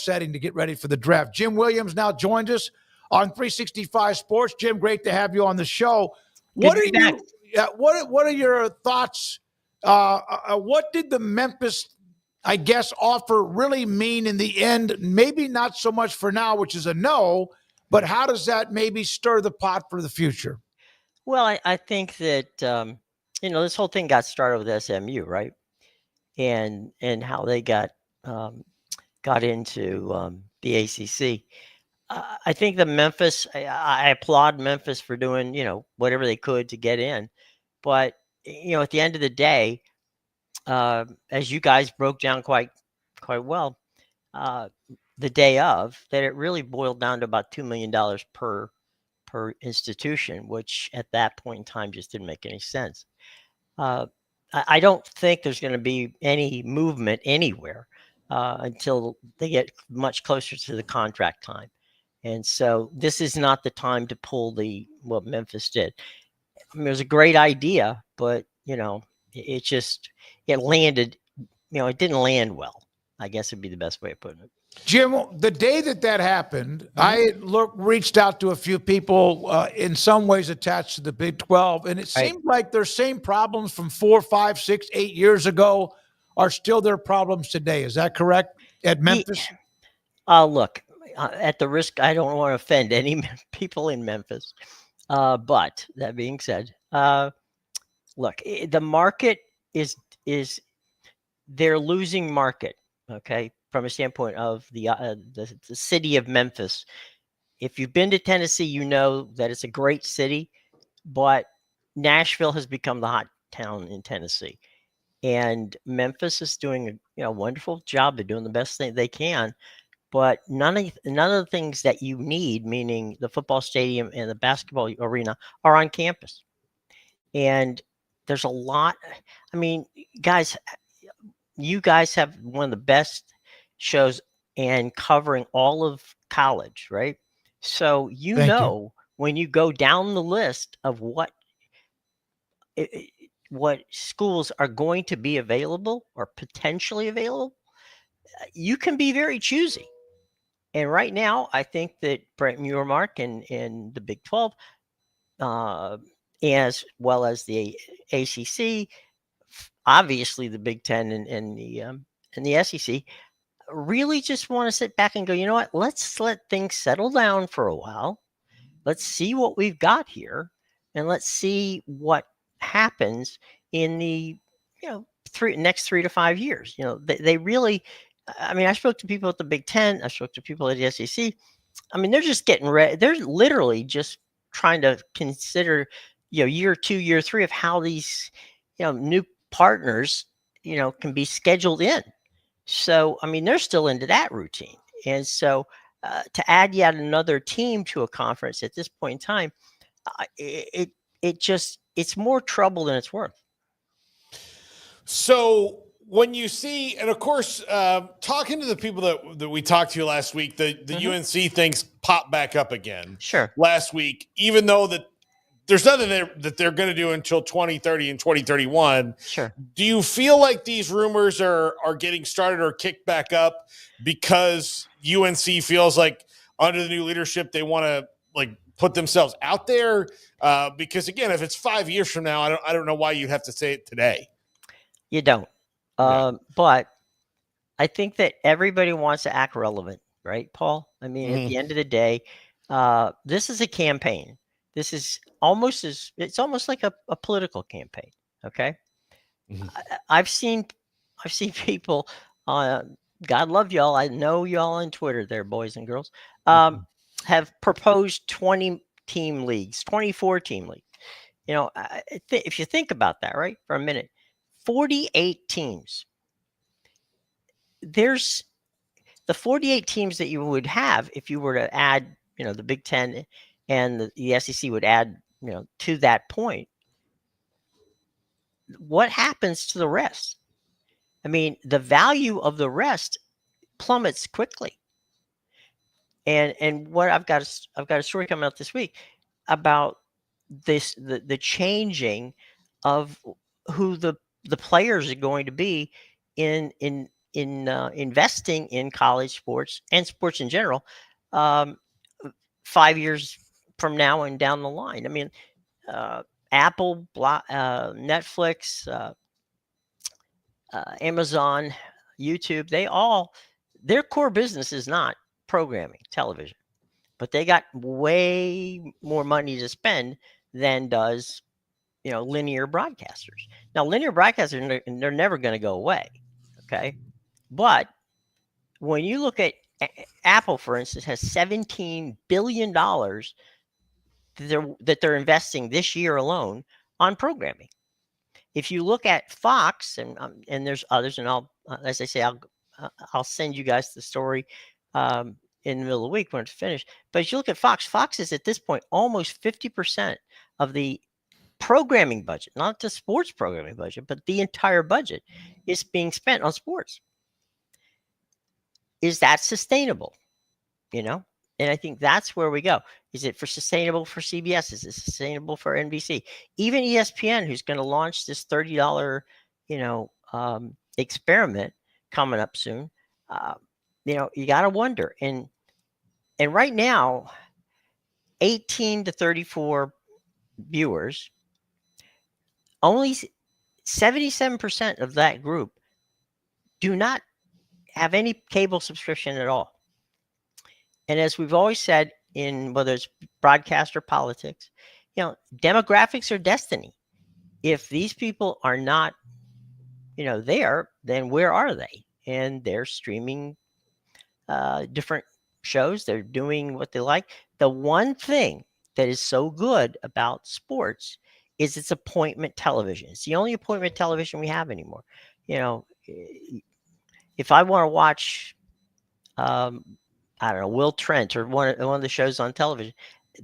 setting to get ready for the draft. Jim Williams now joins us on 365 Sports. Jim, great to have you on the show. What are your thoughts? What did the Memphis, I guess, offer really mean in the end? Maybe not so much for now, which is a no, but how does that maybe stir the pot for the future? Well, I think that this whole thing got started with SMU, right? And how they got into the ACC. I think the Memphis. I applaud Memphis for doing whatever they could to get in, but at the end of the day, as you guys broke down quite well, the day of, that it really boiled down to about $2 million per institution, which at that point in time just didn't make any sense. I don't think there's going to be any movement anywhere until they get much closer to the contract time. And so this is not the time to pull what Memphis did. I mean, it was a great idea, but it landed, it didn't land well, I guess would be the best way of putting it. Jim, the day that happened, I reached out to a few people in some ways attached to the Big 12, and it seemed like their same problems from 4, 5, 6, 8 years ago are still their problems today. Is that correct at Memphis? Look, at the risk, I don't want to offend any people in Memphis, but that being said, look, the market is they're losing market, okay, from a standpoint of the city of Memphis. If you've been to Tennessee, you know that it's a great city, but Nashville has become the hot town in Tennessee, and Memphis is doing a wonderful job. They're doing the best thing they can, but none of the things that you need, meaning the football stadium and the basketball arena, are on campus. And there's a lot. I mean, guys, you guys have one of the best shows and covering all of college, right? So when you go down the list of what schools are going to be available or potentially available, you can be very choosy. And right now, I think that Brent Muirmark and the Big 12, as well as the ACC, obviously the Big 10 and the SEC, really just want to sit back and go, you know what? Let's let things settle down for a while. Let's see what we've got here, and let's see what happens in the next 3 to 5 years. They really. I mean, I spoke to people at the Big 10. I spoke to people at the SEC. I mean, they're just getting ready. They're literally just trying to consider, year 2, year 3 of how these, new partners, can be scheduled in. So, I mean, they're still into that routine. And so to add yet another team to a conference at this point in time, it's more trouble than it's worth. So when you see, and of course, talking to the people that we talked to last week, the UNC things pop back up again. Sure. Last week, even though that there's nothing that they're going to do until 2030 and 2031. Sure. Do you feel like these rumors are getting started or kicked back up because UNC feels like under the new leadership they want to put themselves out there? Because again, if it's 5 years from now, I don't know why you have to say it today. You don't. But I think that everybody wants to act relevant, right, Paul? I mean, at the end of the day, this is a campaign. This is it's almost like a political campaign. Okay. I've seen people, God love y'all. I know y'all on Twitter there, boys and girls, have proposed 20-team leagues, 24-team leagues. If you think about that, right, for a minute, 48 teams. There's the 48 teams that you would have if you were to add, the Big 10 and the SEC would add, to that point. What happens to the rest? I mean, the value of the rest plummets quickly. And what I've got a story coming out this week about this, the changing of who the players are going to be in investing in college sports and sports in general 5 years from now and down the line. I mean, Apple, Netflix, Amazon, YouTube, their core business is not programming television, but they got way more money to spend than does, linear broadcasters. Now, linear broadcasters, they're never going to go away. Okay. But when you look at Apple, for instance, has $17 billion that they're investing this year alone on programming. If you look at Fox, and there's others, and as I say, I'll send you guys the story in the middle of the week when it's finished. But if you look at Fox is at this point almost 50% of the programming budget, not the sports programming budget, but the entire budget is being spent on sports. Is that sustainable? And I think that's where we go. Is it sustainable for CBS? Is it sustainable for NBC? Even ESPN, who's going to launch this $30, experiment coming up soon. You got to wonder. And right now, 18 to 34 viewers, only 77% of that group do not have any cable subscription at all. And as we've always said, in whether it's broadcast or politics, demographics are destiny. If these people are not, there, then where are they? And they're streaming different shows. They're doing what they like. The one thing that is so good about sports is it's appointment television. It's the only appointment television we have anymore. If I want to watch, I don't know, Will Trent or one of the shows on television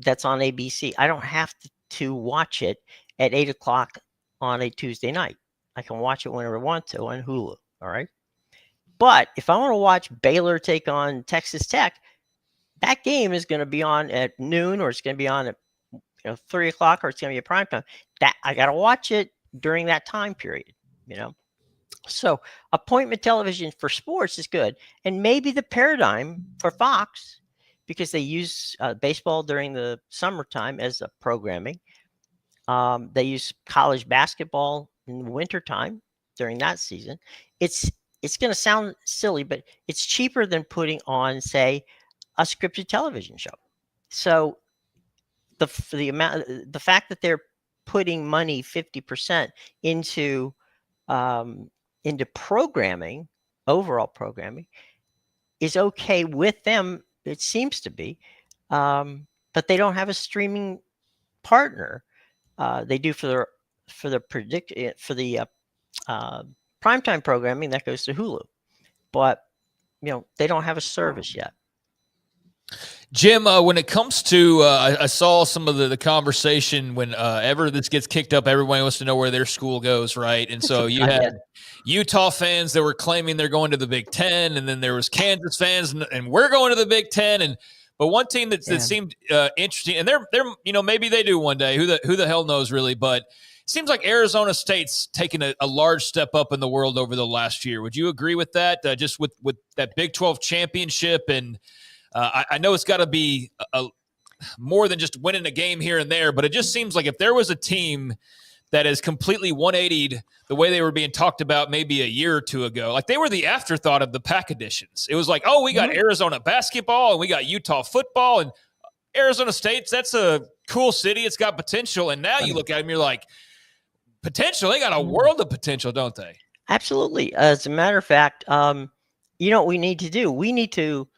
that's on ABC, I don't have to watch it at 8:00 on a Tuesday night. I can watch it whenever I want to on Hulu. All right. But if I want to watch Baylor take on Texas Tech, that game is going to be on at noon, or it's going to be on at 3:00, or it's going to be a prime time. That I got to watch it during that time period. So appointment television for sports is good. And maybe the paradigm for Fox, because they use baseball during the summertime as a programming. They use college basketball in the wintertime during that season. It's going to sound silly, but it's cheaper than putting on, say, a scripted television show. So the fact that they're putting money 50% into programming, overall programming, is okay with them. It seems to be, but they don't have a streaming partner. They do for the primetime programming that goes to Hulu, but they don't have a service yet. Jim, when it comes to, I saw some of the conversation when ever this gets kicked up, everyone wants to know where their school goes, right? And so you had Utah fans that were claiming they're going to the Big Ten, and then there was Kansas fans, and we're going to the Big Ten. But one team that seemed interesting, and they're maybe they do one day. Who the hell knows, really? But it seems like Arizona State's taken a large step up in the world over the last year. Would you agree with that? Just with that Big 12 championship, and I know it's got to be more than just winning a game here and there, but it just seems like if there was a team that is completely 180'd the way they were being talked about maybe a year or two ago, like they were the afterthought of the pack editions. It was like, oh, we got Arizona basketball and we got Utah football, and Arizona State, that's a cool city. It's got potential. And now you look at them, you're like, potential? They got a world of potential, don't they? Absolutely. As a matter of fact, you know what we need to do? We need to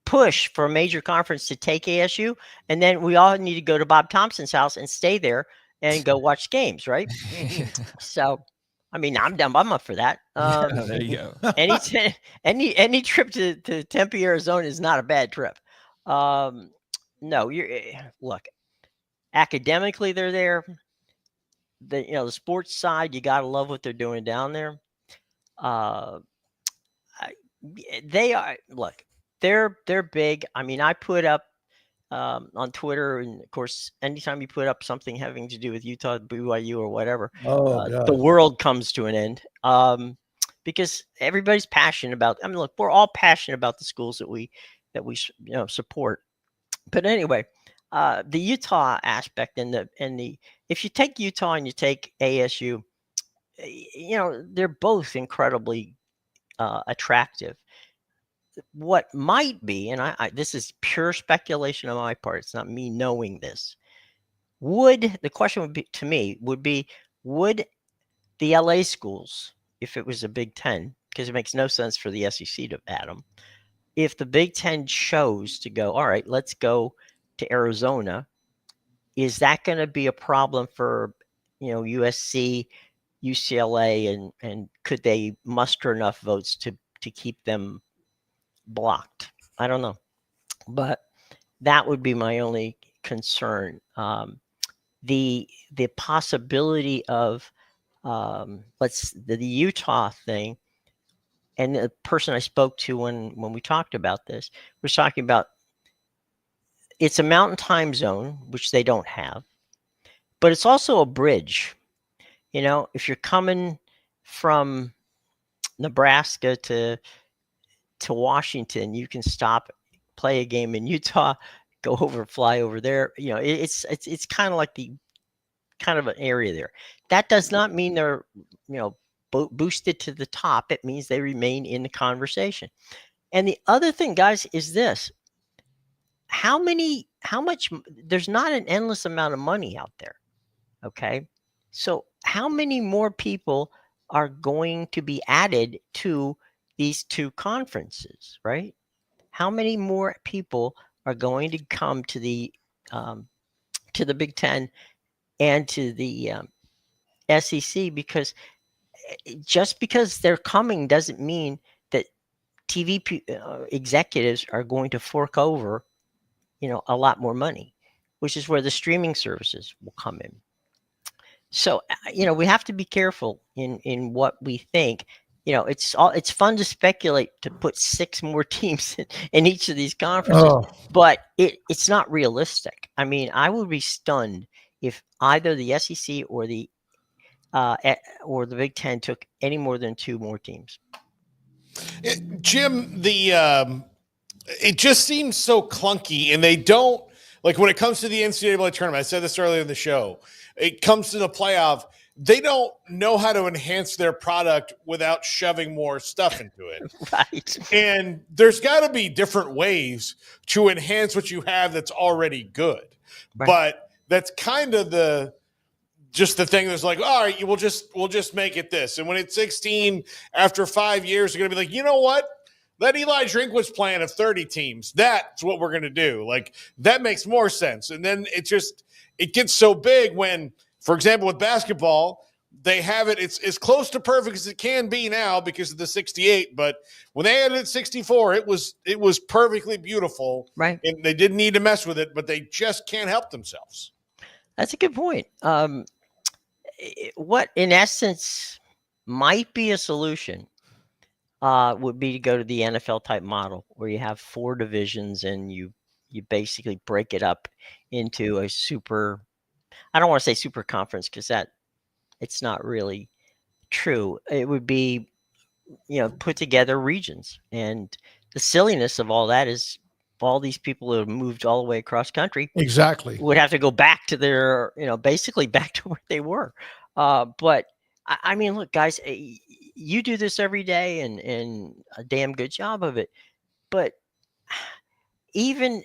push for a major conference to take ASU, and then we all need to go to Bob Thompson's house and stay there and go watch games, right? So, I mean, I'm up for that. There you go. Any trip to Tempe, Arizona is not a bad trip. No, look, academically they're there. The sports side, you gotta love what they're doing down there. They are, look, they're big. I mean, I put up on Twitter, and of course, anytime you put up something having to do with Utah, BYU, or whatever, the world comes to an end. because everybody's passionate about. I mean, look, we're all passionate about the schools that we support. But anyway, the Utah aspect and the if you take Utah and you take ASU, they're both incredibly attractive. What might be, and I this is pure speculation on my part, it's not me knowing this. The question would be to me would be, would the LA schools, if it was a Big Ten, because it makes no sense for the SEC to add them, if the Big Ten chose to go, all right, let's go to Arizona, is that going to be a problem for USC, UCLA, and could they muster enough votes to keep them blocked? I don't know, but that would be my only concern. The possibility of the Utah thing, and the person I spoke to when we talked about this was talking about it's a mountain time zone, which they don't have, but it's also a bridge. If you're coming from Nebraska to Washington, you can stop, play a game in Utah, fly over there. It's kind of like kind of an area there. That does not mean they're boosted to the top. It means they remain in the conversation. And the other thing, guys, is this: how much? There's not an endless amount of money out there. Okay, so how many more people are going to be added to these two conferences, right? How many more people are going to come to the Big Ten and to the SEC? Because just because they're coming doesn't mean that TV executives are going to fork over, a lot more money, which is where the streaming services will come in. So, we have to be careful in what we think. It's fun to speculate to put 6 more teams in each of these conferences, but it's not realistic. I mean, I would be stunned if either the SEC or the Big Ten took any more than 2 more teams. Jim, it just seems so clunky, and they don't, like, when it comes to the NCAA tournament, I said this earlier in the show, it comes to the playoff, they don't know how to enhance their product without shoving more stuff into it. Right. And there's got to be different ways to enhance what you have that's already good. Right. But that's kind of the thing that's like, all right, we'll just make it this. And when it's 16 after 5 years, they're going to be like, you know what? Let Eli Drinkwitz plan of 30 teams. That's what we're going to do. Like, that makes more sense. And then it gets so big when, for example, with basketball, they have it's as close to perfect as it can be now because of the 68. But when they had it at 64, it was perfectly beautiful. Right. And they didn't need to mess with it, but they just can't help themselves. That's a good point. What, in essence, might be a solution would be to go to the NFL type model where you have 4 divisions and you basically break it up into a super, I don't want to say super conference because it's not really true. It would be, put together regions. And the silliness of all that is all these people who have moved all the way across country exactly would have to go back to their, basically back to where they were. But I mean, look, guys, you do this every day and a damn good job of it. But even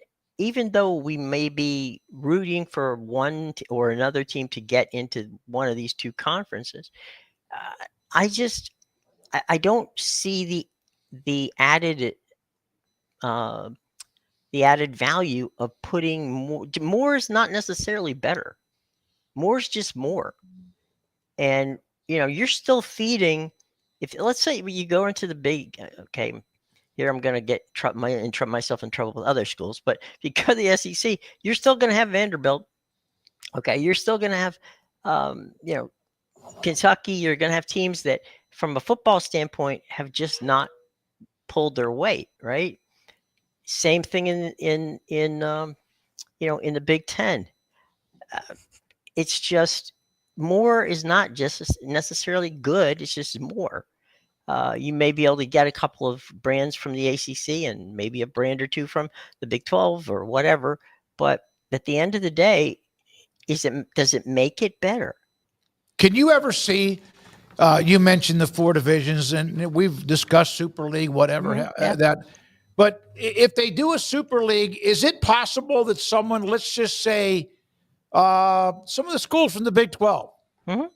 though we may be rooting for one or another team to get into one of these 2 conferences, I don't see the added value of putting more. More is not necessarily better. More is just more. And, you're still feeding. If, let's say you go into the big, okay, here I'm going to get myself in trouble with other schools, but if you go to the SEC, you're still going to have Vanderbilt. Okay. You're still going to have, Kentucky. You're going to have teams that from a football standpoint have just not pulled their weight. Right. Same thing in the Big Ten. It's just more is not just necessarily good. It's just more. You may be able to get a couple of brands from the ACC and maybe a brand or two from the Big 12 or whatever. But at the end of the day, does it make it better? Can you ever see? You mentioned the 4 divisions, and we've discussed Super League, whatever that. But if they do a Super League, is it possible that someone, let's just say, some of the schools from the Big 12,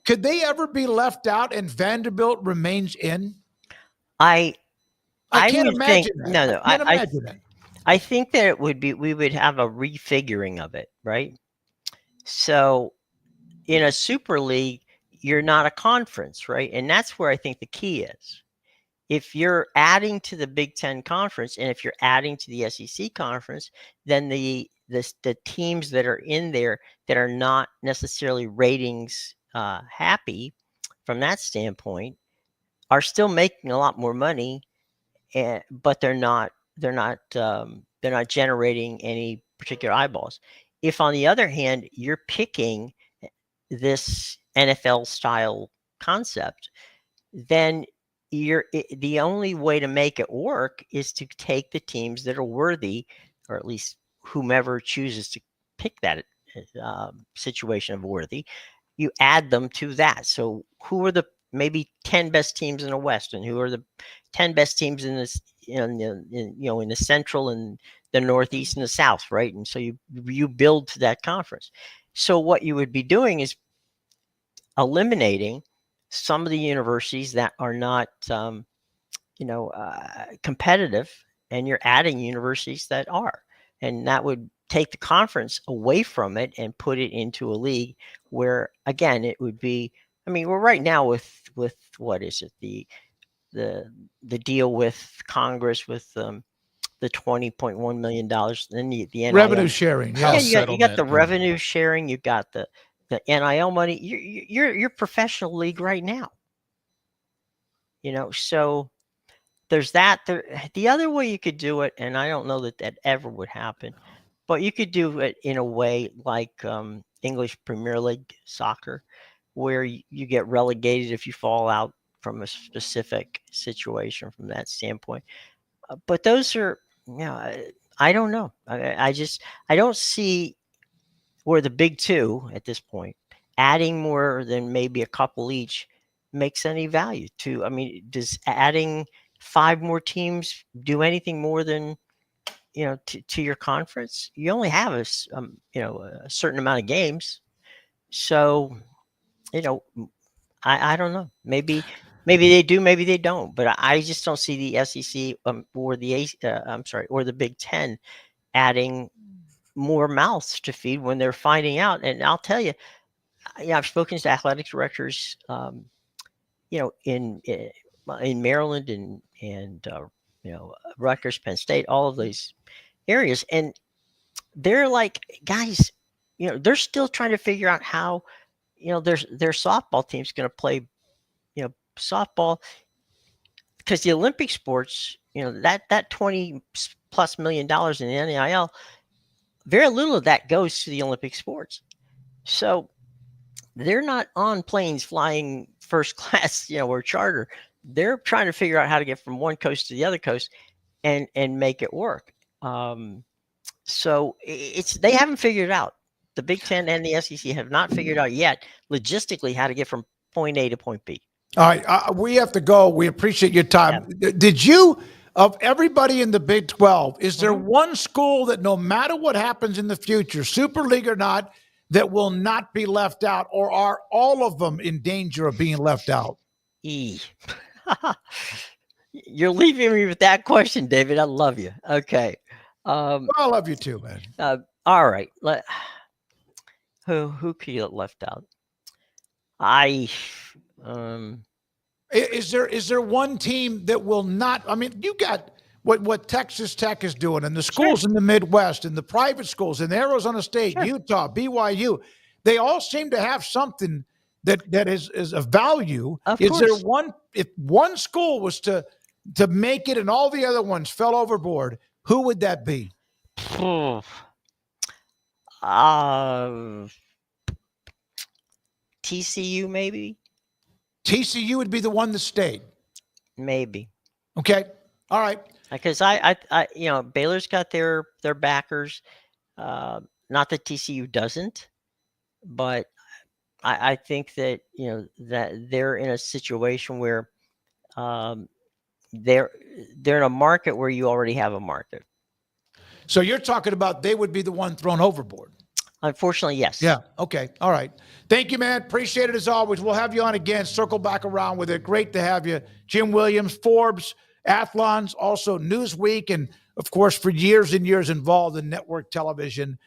could they ever be left out and Vanderbilt remains in? I can't would imagine think, that. No, I can't imagine that. I think that it would be, we would have a refiguring of it, right? So in a Super League, you're not a conference, right? And that's where I think the key is. If you're adding to the Big Ten conference, and if you're adding to the SEC conference, then the teams that are in there that are not necessarily ratings happy from that standpoint are still making a lot more money, but they're not generating any particular eyeballs. If on the other hand you're picking this NFL style concept, then the only way to make it work is to take the teams that are worthy, or at least whomever chooses to pick that situation of worthy, you add them to that. So who are the maybe 10 best teams in the West, and who are the 10 best teams in this, in the Central and the Northeast and the South, right? And so you build to that conference. So what you would be doing is eliminating some of the universities that are not, competitive, and you're adding universities that are, and that would take the conference away from it and put it into a league where, again, it would be. I mean, we're right now with what is it, the deal with Congress with the $20.1 million, then the NIL. Revenue sharing. Yeah, you got the revenue sharing, you got the NIL money. You're professional league right now. So there's that. The other way you could do it, and I don't know that ever would happen, but you could do it in a way like English Premier League soccer, where you get relegated if you fall out from a specific situation from that standpoint. But those are, I don't know. I don't see where the big two at this point, adding more than maybe a couple each, makes any value to. I mean, does adding 5 more teams do anything more than, to your conference? You only have a certain amount of games. So, I don't know. Maybe they do, maybe they don't. But I just don't see the SEC or the Big Ten adding more mouths to feed when they're finding out. And I'll tell you, I've spoken to athletic directors, in Maryland and Rutgers, Penn State, all of these areas, and they're like, guys, they're still trying to figure out how, their softball team's going to play, softball, because the Olympic sports, that $20+ million in the NIL, very little of that goes to the Olympic sports. So they're not on planes flying first class, or charter. They're trying to figure out how to get from one coast to the other coast and make it work. So they haven't figured it out. The Big Ten and the SEC have not figured out yet logistically how to get from point A to point B. All right, we have to go. We appreciate your time. Yeah. Did you, of everybody in the Big 12, is there one school that no matter what happens in the future, Super League or not, that will not be left out, or are all of them in danger of being left out? You're leaving me with that question, David. I love you. Okay. I love you too, man. All right. Who could you get left out? Is there one team that will not? I mean, you got what Texas Tech is doing, and the schools in the Midwest, and the private schools in Arizona State, Utah, BYU. They all seem to have something that is of value. Is there one? If one school was to make it, and all the other ones fell overboard, who would that be? TCU, maybe. TCU would be the one that stayed. Maybe. Okay. All right. Because I Baylor's got their backers. Not that TCU doesn't, but I think that that they're in a situation where they're in a market where you already have a market. So you're talking about they would be the one thrown overboard. Unfortunately, yes. Yeah. Okay. All right. Thank you, man. Appreciate it as always. We'll have you on again. Circle back around with it. Great to have you. Jim Williams, Forbes, Athlons, also Newsweek, and of course, for years and years involved in network television